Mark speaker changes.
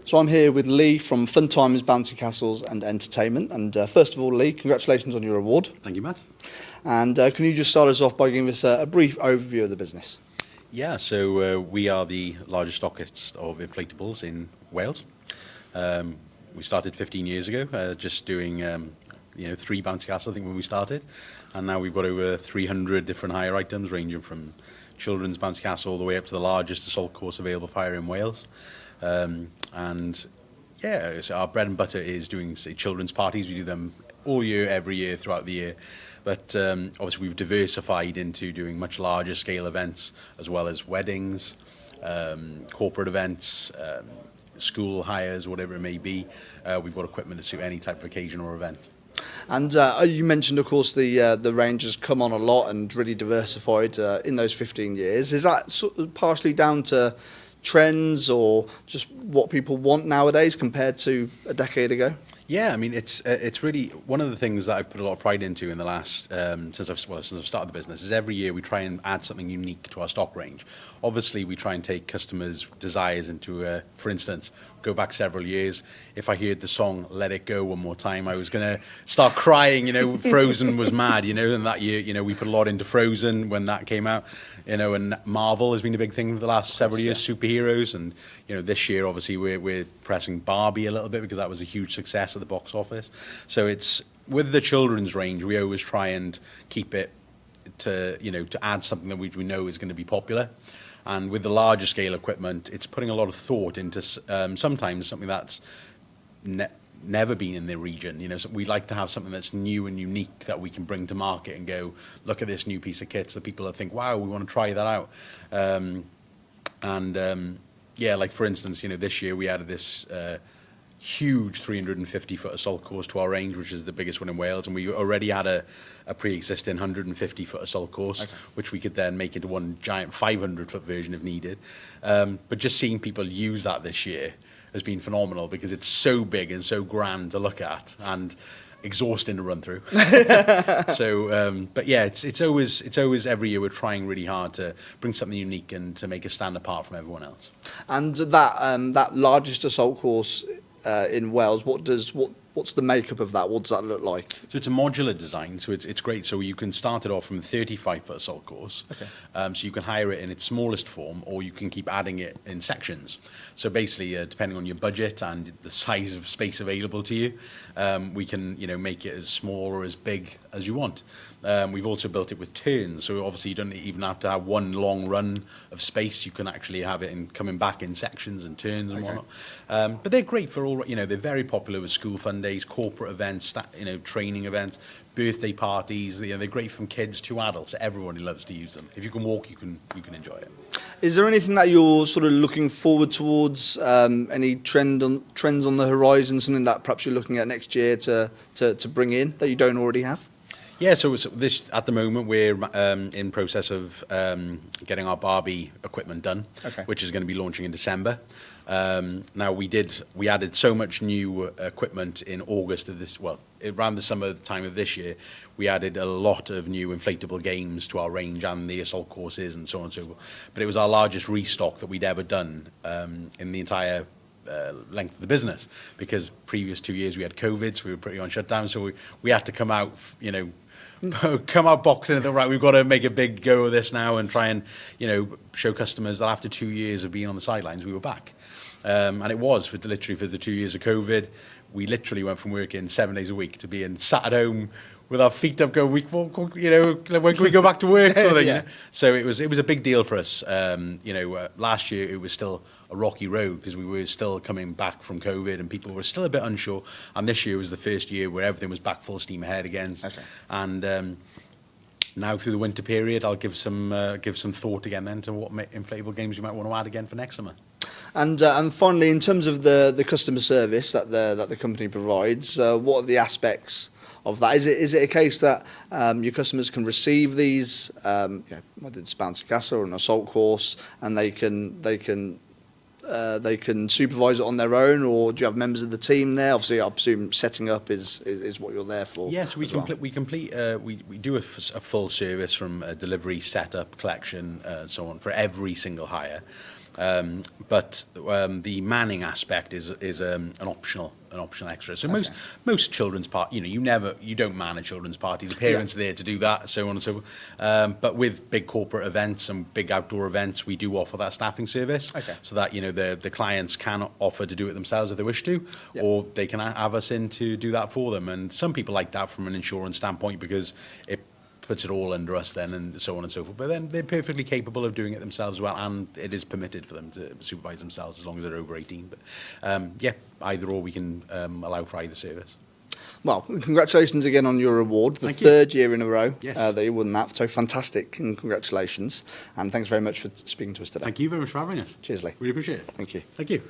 Speaker 1: So I'm here with Lee from Fun Times, Bouncy Castles and Entertainment. And first of all, Lee, congratulations on your award.
Speaker 2: Thank you, Matt.
Speaker 1: And can you just start us off by giving us a brief overview of the business?
Speaker 2: Yeah, so we are the largest stockist of inflatables in Wales. We started 15 years ago, just doing 3 bouncy castles, I think, when we started. And now we've got over 300 different hire items, ranging from children's bouncy castle all the way up to the largest assault course available for hire in Wales. And yeah, so our bread and butter is doing, say, children's parties. We do them all year, every year, throughout the year. But obviously we've diversified into doing much larger scale events, as well as weddings, corporate events, school hires, whatever it may be. We've got equipment to suit any type of occasion or event.
Speaker 1: And you mentioned, of course, the range has come on a lot and really diversified in those 15 years. Is that sort of partially down to trends or just what people want nowadays compared to a decade ago?
Speaker 2: Yeah, I mean, it's really one of the things that I've put a lot of pride into in the last since I've started the business is every year we try and add something unique to our stock range. Obviously, we try and take customers' desires into, for instance, go back several years. If I heard the song "Let It Go" one more time, I was gonna start crying. Frozen was mad. And that year, we put a lot into Frozen when that came out. And Marvel has been a big thing for the last several years, superheroes, and this year obviously we're pressing Barbie a little bit because that was a huge success at the box office. So it's with the children's range, we always try and keep it to add something that we know is going to be popular. And with the larger scale equipment, it's putting a lot of thought into sometimes something that's never been in the region. So we like to have something that's new and unique that we can bring to market and go, look at this new piece of kit, so people will think, wow, we want to try that out. Yeah, like for instance, this year we added this huge 350-foot assault course to our range, which is the biggest one in Wales, and we already had a pre-existing 150-foot assault course, okay, which we could then make into one giant 500-foot version if needed. But just seeing people use that this year has been phenomenal because it's so big and so grand to look at and exhausting to run through. So, but yeah, it's always every year we're trying really hard to bring something unique and to make us stand apart from everyone else.
Speaker 1: And that largest assault course in Wales, what's the makeup of that? What does that look like?
Speaker 2: So it's a modular design, so it's great. So you can start it off from a 35-foot assault course. Okay. So you can hire it in its smallest form, or you can keep adding it in sections. So basically, depending on your budget and the size of space available to you, we can make it as small or as big as you want. We've also built it with turns, so obviously you don't even have to have one long run of space. You can actually have it coming back in sections and turns and whatnot. But they're great for all. They're very popular with school fun days, corporate events, training events, birthday parties. They're great from kids to adults. Everybody loves to use them. If you can walk, you can enjoy it.
Speaker 1: Is there anything that you're sort of looking forward towards? Any trends on the horizon? Something that perhaps you're looking at next year to bring in that you don't already have?
Speaker 2: Yeah, so this at the moment we're in process of getting our Barbie equipment done, okay, which is going to be launching in December. Now we added so much new equipment in August of this. Well, around the summer time of this year, we added a lot of new inflatable games to our range and the assault courses and so on and so forth. But it was our largest restock that we'd ever done in the entire length of the business, because previous 2 years we had COVID, so we were pretty on shutdown. So we had to come out, come out boxing and think, right, we've got to make a big go of this now and try and, show customers that after 2 years of being on the sidelines, we were back. And it was literally for the 2 years of COVID. We literally went from working 7 days a week to being sat at home with our feet up going, when can we go back to work? Sort of, yeah. So it was a big deal for us. Last year it was still a rocky road because we were still coming back from COVID and people were still a bit unsure. And this year was the first year where everything was back full steam ahead again. Okay. And now through the winter period, I'll give some thought again then to what inflatable games you might want to add again for next summer.
Speaker 1: And finally, in terms of the customer service that the company provides, what are the aspects of that? Is it a case that your customers can receive these, whether it's bouncy castle or an assault course, and they can supervise it on their own, or do you have members of the team there? Obviously, I presume setting up is what you're there for.
Speaker 2: Yes, we do a full service from delivery, setup, collection, so on for every single hire. But the manning aspect is an optional extra. So most children's party, you don't man a children's party. The parents are there to do that, so on and so forth. But with big corporate events and big outdoor events, we do offer that staffing service, so that the clients can offer to do it themselves if they wish to, or they can have us in to do that for them. And some people like that from an insurance standpoint because it puts it all under us then, and so on and so forth. But then they're perfectly capable of doing it themselves as well, and it is permitted for them to supervise themselves as long as they're over 18. But either or, we can allow for either service.
Speaker 1: Well, congratulations again on your award, the third year in a row that you won that. So fantastic, and congratulations. And thanks very much for speaking to us today.
Speaker 2: Thank you very much for having us.
Speaker 1: Cheers, Lee.
Speaker 2: Really appreciate it.
Speaker 1: Thank you.
Speaker 2: Thank you.